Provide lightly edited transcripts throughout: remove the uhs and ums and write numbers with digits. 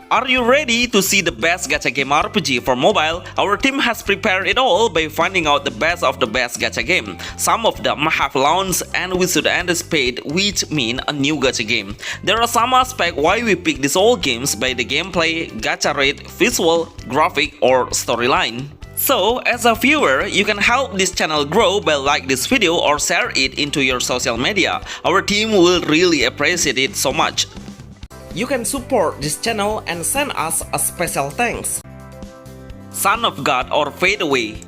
Are you ready to see the best gacha game RPG for mobile? Our team has prepared it all by finding out the best of the best gacha game. Some of them have launched and we should anticipate, which mean a new gacha game. There are some aspects why we pick these old games by the gameplay, gacha rate, visual, graphic or storyline. So, as a viewer, you can help this channel grow by like this video or share it into your social media. Our team will really appreciate it so much. You can support this channel and send us a special thanks. Son of God or Fade Away.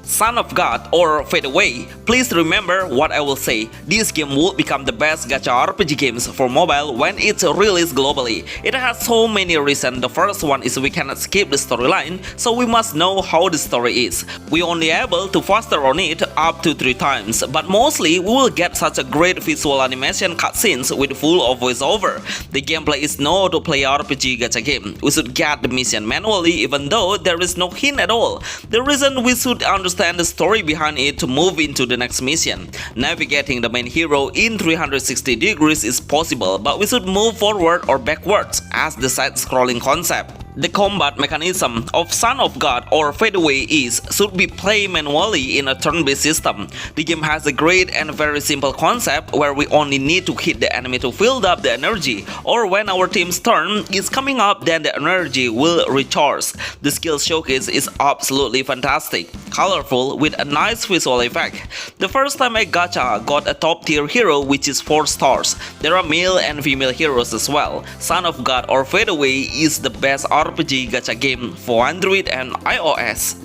Son of God or Fade Away, please remember what I will say. This game will become the best gacha RPG games for mobile when it's released globally. It has so many reasons. The first one is we cannot skip the storyline, so we must know how the story is. We only able to faster on it up to 3 times, but mostly we will get such a great visual animation cutscenes with full of voiceover. The gameplay is no to play RPG gacha game. We should get the mission manually even though there is no hint at all. The reason we should understand the story behind it to move into the next mission. Navigating the main hero in 360 degrees is possible, but we should move forward or backwards as the side-scrolling concept. The combat mechanism of Son of God or Fade Away should be played manually in a turn-based system. The game has a great and very simple concept where we only need to hit the enemy to fill up the energy, or when our team's turn is coming up then the energy will recharge. The skill showcase is absolutely fantastic, colorful with a nice visual effect. The first time I gacha got a top tier hero which is 4 stars. There are male and female heroes as well. Son of God or Fade Away is the best RPG gacha game for Android and iOS.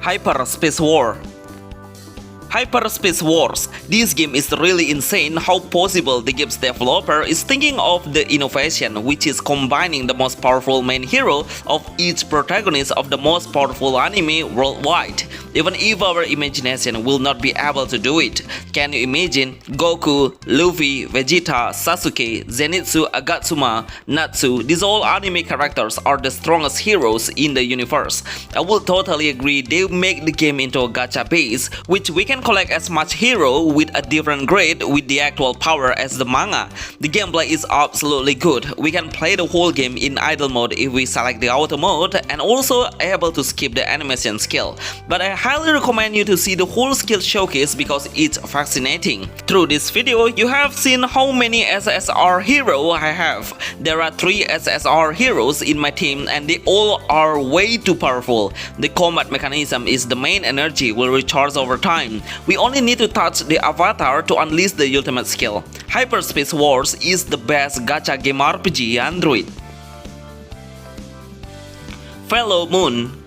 Hyperspace War. Hyperspace Wars. This game is really insane how possible the game's developer is thinking of the innovation, which is combining the most powerful main hero of each protagonist of the most powerful anime worldwide. Even if our imagination will not be able to do it. Can you imagine Goku, Luffy, Vegeta, Sasuke, Zenitsu, Agatsuma, Natsu? These all anime characters are the strongest heroes in the universe. I will totally agree they make the game into a gacha base, which we can collect as much hero with a different grade with the actual power as the manga. The gameplay is absolutely good. We can play the whole game in idle mode if we select the auto mode and also able to skip the animation skill. But I highly recommend you to see the whole skill showcase because it's fascinating. Through this video, you have seen how many SSR heroes I have. There are 3 SSR heroes in my team and they all are way too powerful. The combat mechanism is the main energy will recharge over time. We only need to touch the avatar to unleash the ultimate skill. Hyperspace Wars is the best gacha game RPG Android. Fellow Moon.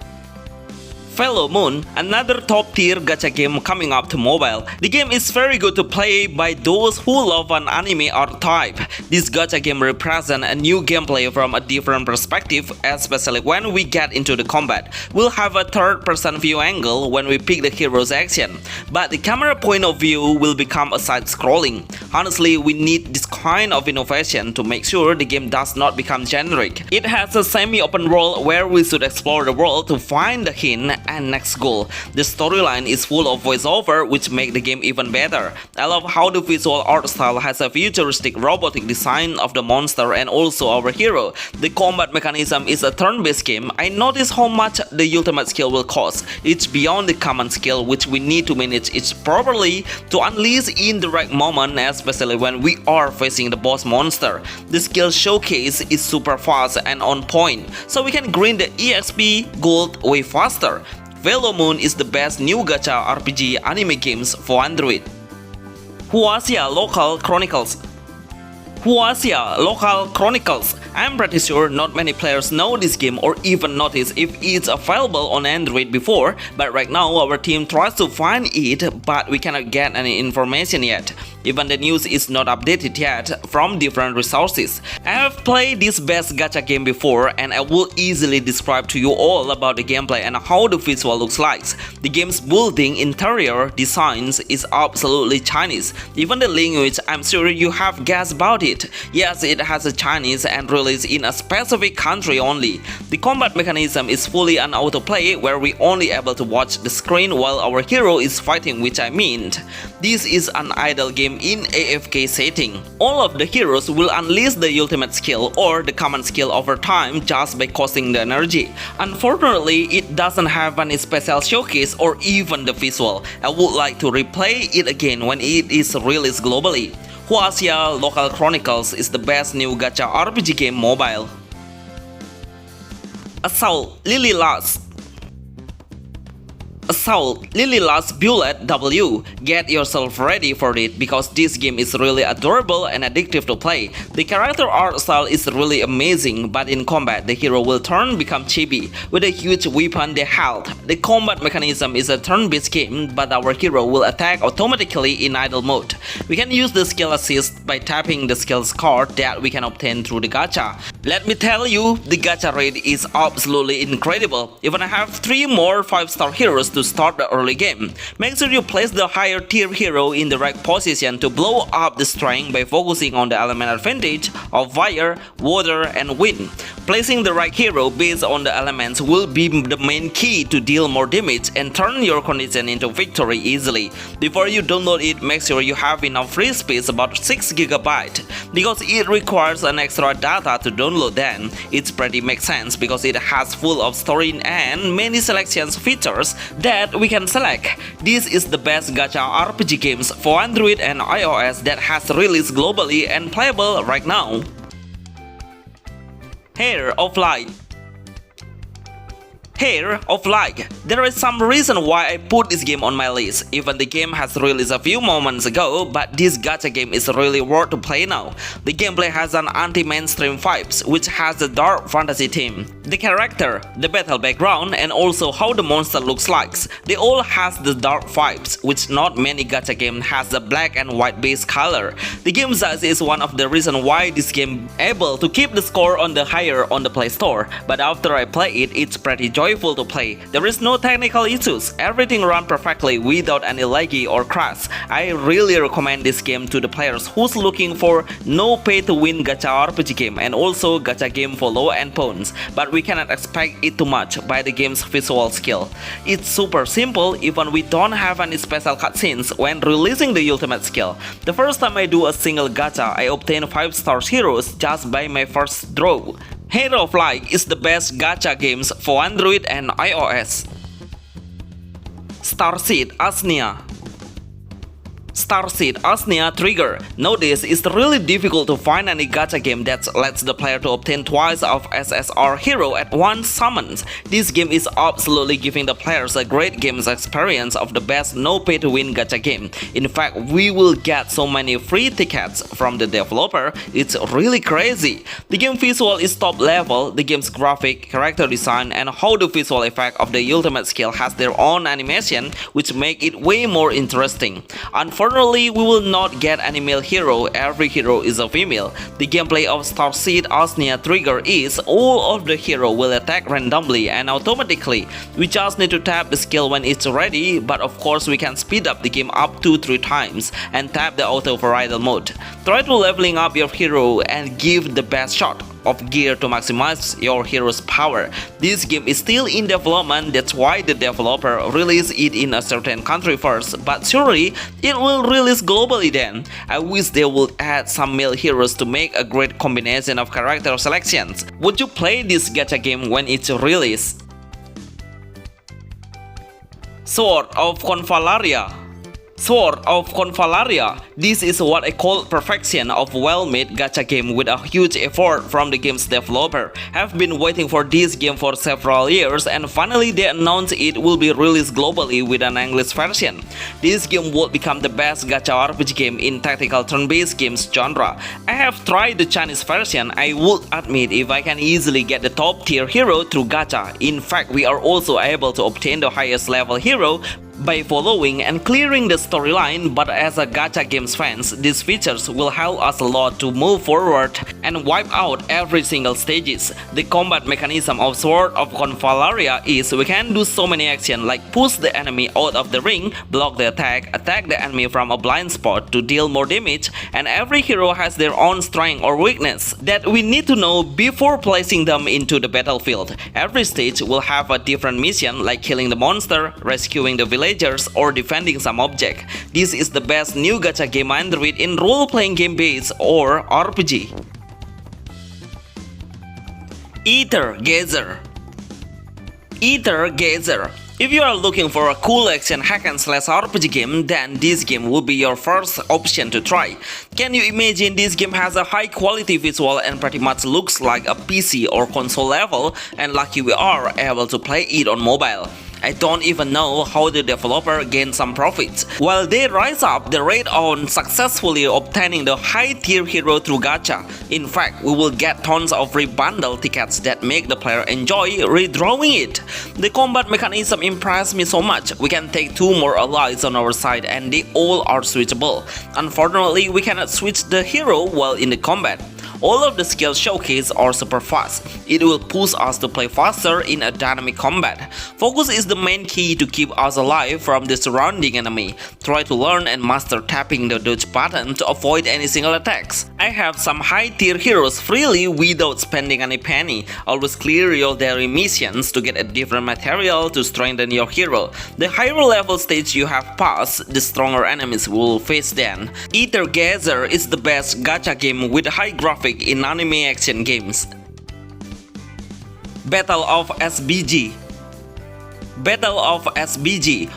Fellow Moon, another top tier gacha game coming up to mobile. The game is very good to play by those who love an anime archetype. This gacha game represents a new gameplay from a different perspective, especially when we get into the combat. We'll have a third-person view angle when we pick the hero's action, but the camera point of view will become a side-scrolling. Honestly, we need this kind of innovation to make sure the game does not become generic. It has a semi-open world where we should explore the world to find the hint and next goal. The storyline is full of voiceover which make the game even better. I love how the visual art style has a futuristic robotic design of the monster and also our hero. The combat mechanism is a turn-based game. I notice how much the ultimate skill will cost. It's beyond the common skill which we need to manage it properly to unleash in the right moment, especially when we are facing the boss monster. The skill showcase is super fast and on point, so we can grind the EXP gold way faster. Fellow Moon is the best new gacha RPG anime games for Android. Huaxia Local Chronicles. Huaxia Local Chronicles. I'm pretty sure not many players know this game or even notice if it's available on Android before, but right now our team tries to find it but we cannot get any information yet. Even the news is not updated yet from different resources. I have played this best gacha game before and I will easily describe to you all about the gameplay and how the visual looks like. The game's building interior designs is absolutely Chinese. Even the language, I'm sure you have guessed about it. Yes, it has a Chinese and released in a specific country only. The combat mechanism is fully an autoplay where we only able to watch the screen while our hero is fighting, which I mean. This is an idle game game in AFK setting. All of the heroes will unleash the ultimate skill or the command skill over time just by costing the energy. Unfortunately, it doesn't have any special showcase or even the visual. I would like to replay it again when it is released globally. Huaxia Local Chronicles is the best new gacha RPG game mobile. Assault Lilas Bullet W. Get yourself ready for it because this game is really adorable and addictive to play. The character art style is really amazing, but in combat the hero will become chibi with a huge weapon they held. The combat mechanism is a turn-based game, but our hero will attack automatically in idle mode. We can use the skill assist by tapping the skills card that we can obtain through the gacha. Let me tell you, the gacha rate is absolutely incredible. Even I have 3 more 5-star heroes to start the early game. Make sure you place the higher tier hero in the right position to blow up the strength by focusing on the element advantage of fire, water, and wind. Placing the right hero based on the elements will be the main key to deal more damage and turn your condition into victory easily. Before you download it, make sure you have enough free space, about 6 GB, because it requires an extra data to download. Then it's pretty makes sense because it has full of story and many selections features that we can select. This is the best gacha RPG games for Android and iOS that has released globally and playable right now. Here of Light. Here of Light. There is some reason why I put this game on my list. Even the game has released a few moments ago, but this gacha game is really worth to play now. The gameplay has an anti-mainstream vibes, which has a dark fantasy theme. The character, the battle background, and also how the monster looks like, they all has the dark vibes, which not many gacha game has the black and white base color. The game size is one of the reason why this game able to keep the score on the higher on the Play Store, but after I play it, it's pretty joyful to play. There is no technical issues, everything runs perfectly without any laggy or crash. I really recommend this game to the players who's looking for no pay to win gacha RPG game and also gacha game for low end pawns, but we cannot expect it too much by the game's visual skill. It's super simple even we don't have any special cutscenes when releasing the ultimate skill. The first time I do a single gacha, I obtain 5-star heroes just by my first draw. Hero of Light is the best gacha games for Android and iOS. Starseed Asnia. Starseed Asnia Trigger. Nowadays, it's really difficult to find any gacha game that lets the player to obtain twice of SSR hero at one summons. This game is absolutely giving the players a great games experience of the best no pay to win gacha game. In fact, we will get so many free tickets from the developer, it's really crazy. The game visual is top level, the game's graphic, character design, and how the visual effect of the ultimate skill has their own animation, which make it way more interesting. Unfortunately, we will not get any male hero, every hero is a female. The gameplay of Starseed Asnia Trigger is all of the hero will attack randomly and automatically. We just need to tap the skill when it's ready, but of course we can speed up the game up to 3 times and tap the auto for idle mode. Try to leveling up your hero and give the best shot of gear to maximize your hero's power. This game is still in development, that's why the developer released it in a certain country first, but surely it will release globally then. I wish they would add some male heroes to make a great combination of character selections. Would you play this gacha game when it's released? Sword of Confalaria. Sword of Confalaria. This is what I call perfection of well-made gacha game with a huge effort from the game's developer. I've been waiting for this game for several years and finally they announced it will be released globally with an English version. This game will become the best gacha RPG game in tactical turn-based games genre. I have tried the Chinese version. I would admit if I can easily get the top tier hero through gacha. In fact, we are also able to obtain the highest level hero by following and clearing the storyline, but as a gacha games fans, these features will help us a lot to move forward and wipe out every single stages. The combat mechanism of Sword of Confalaria is we can do so many actions like push the enemy out of the ring, block the attack the enemy from a blind spot to deal more damage, and every hero has their own strength or weakness that we need to know before placing them into the battlefield. Every stage will have a different mission like killing the monster, rescuing the villagers, or defending some object. This is the best new gacha game Android in role-playing game base or RPG. Ether Gazer. If you are looking for a cool action hack and slash RPG game, then this game will be your first option to try. Can you imagine this game has a high quality visual and pretty much looks like a PC or console level, and lucky we are able to play it on mobile. I don't even know how the developer gained some profits, while they rise up the rate on successfully obtaining the high tier hero through gacha. In fact, we will get tons of free bundle tickets that make the player enjoy redrawing it. The combat mechanism impressed me so much. We can take 2 more allies on our side and they all are switchable. Unfortunately, we cannot switch the hero while in the combat. All of the skills showcased are super fast. It will push us to play faster in a dynamic combat. Focus is the main key to keep us alive from the surrounding enemy. Try to learn and master tapping the dodge button to avoid any single attacks. I have some high tier heroes freely without spending any penny. Always clear your daily missions to get a different material to strengthen your hero. The higher level stage you have passed, the stronger enemies will face then. Ether Gazer is the best gacha game with high graphics in anime action games. Battle of SBG.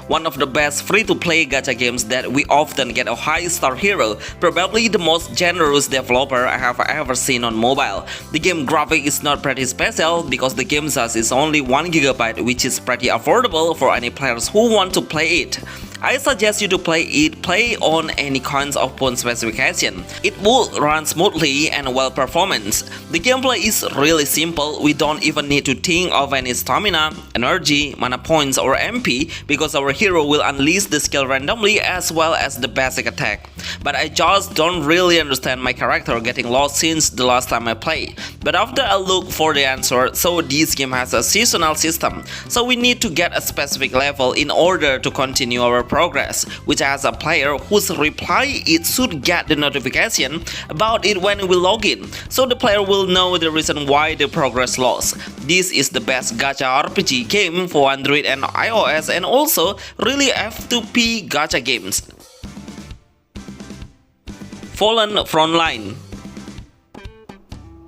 One of the best free-to-play gacha games that we often get a high-star hero, probably the most generous developer I have ever seen on mobile. The game graphic is not pretty special because the game size is only 1 GB, which is pretty affordable for any players who want to play it. I suggest you to play on any kinds of phone specification. It will run smoothly and well performance. The gameplay is really simple. We don't even need to think of any stamina, energy, mana points or MP because our hero will unleash the skill randomly as well as the basic attack. But I just don't really understand my character getting lost since the last time I played. But after I look for the answer, so this game has a seasonal system. So we need to get a specific level in order to continue our progress, which as a player whose reply it should get the notification about it when we log in, so the player will know the reason why the progress lost. This is the best gacha RPG game for Android and iOS and also really F2P gacha games. Fallen Frontline.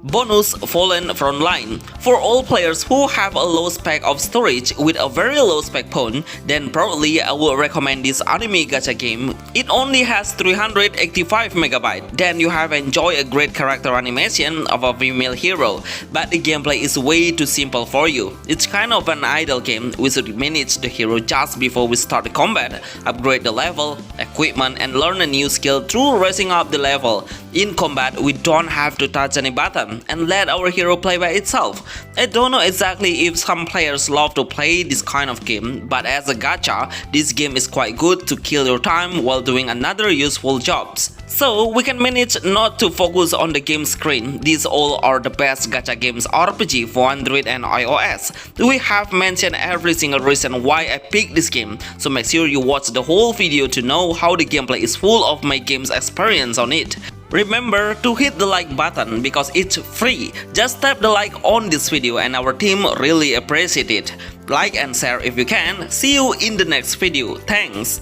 Bonus Fallen Frontline. For all players who have a low spec of storage with a very low spec phone, then probably I will recommend this anime gacha game. It only has 385 MB. Then you have enjoyed a great character animation of a female hero, but the gameplay is way too simple for you. It's kind of an idle game. We should manage the hero just before we start the combat, upgrade the level, equipment, and learn a new skill through raising up the level. In combat, we don't have to touch any button and let our hero play by itself. I don't know exactly if some players love to play this kind of game, but as a gacha, this game is quite good to kill your time while doing another useful jobs. So we can manage not to focus on the game screen. These all are the best gacha games RPG for Android and iOS. We have mentioned every single reason why I picked this game, so make sure you watch the whole video to know how the gameplay is full of my game's experience on it. Remember to hit the like button because it's free. Just tap the like on this video and our team really appreciates it. Like and share if you can. See you in the next video. Thanks.